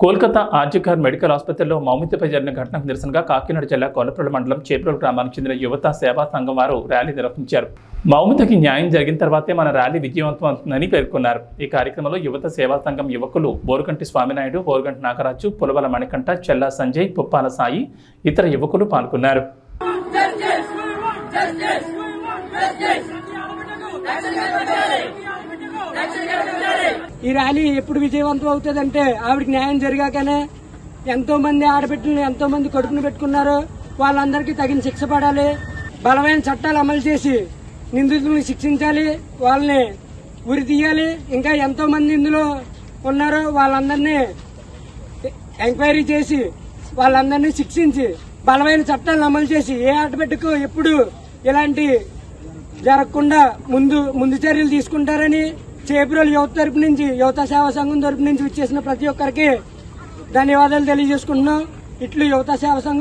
Kolkata RG Kar medical ఆసుపత్రిలో మౌమితపై జరిగిన ఘటనకు నిరసనగా కాకినాడ జిల్లా కొలప్రోలు మండలం చేప్రోలు గ్రామానికి చెందిన యువత సేవా సంఘం వారు ర్యాలీ నిర్వహించారు. మౌమితకి న్యాయం జరిగిన తర్వాతే మన ర్యాలీ విజయవంతమవుతుందని పేర్కొన్నారు. ఈ కార్యక్రమంలో యువత సేవా సంఘం యువకులు బోరుగంటి స్వామినాయుడు, బోరుగంటి నాగరాజు, పులవల మణికంఠ, చెల్లా సంజయ్, పుప్పాల సాయి, ఇతర యువకులు పాల్గొన్నారు. ఈ ర్యాలీ ఎప్పుడు విజయవంతం అవుతుందంటే ఆవిడకి న్యాయం జరిగాకనే. ఎంతో మంది ఆడబిడ్డలను ఎంతో మంది కడుపును పెట్టుకున్నారు. వాళ్ళందరికీ తగిన శిక్ష పడాలి. బలమైన చట్టాలు అమలు చేసి నిందితులను శిక్షించాలి. వాళ్ళని ఉరి తీయాలి. ఇంకా ఎంతో మంది ఇందులో ఉన్నారు. వాళ్ళందరినీ ఎంక్వైరీ చేసి వాళ్ళందరినీ శిక్షించి బలమైన చట్టాలను అమలు చేసి ఏ ఆడబిడ్డకు ఎప్పుడు ఇలాంటి జరగకుండా ముందు చర్యలు తీసుకుంటారని చేప్రోలు యువత తరపు నుంచి, యువత సేవా సంఘం తరపు నుంచి వచ్చేసిన ప్రతి ఒక్కరికి ధన్యవాదాలు తెలియజేసుకుంటున్నాం. ఇట్లు యువత సేవా సంఘం.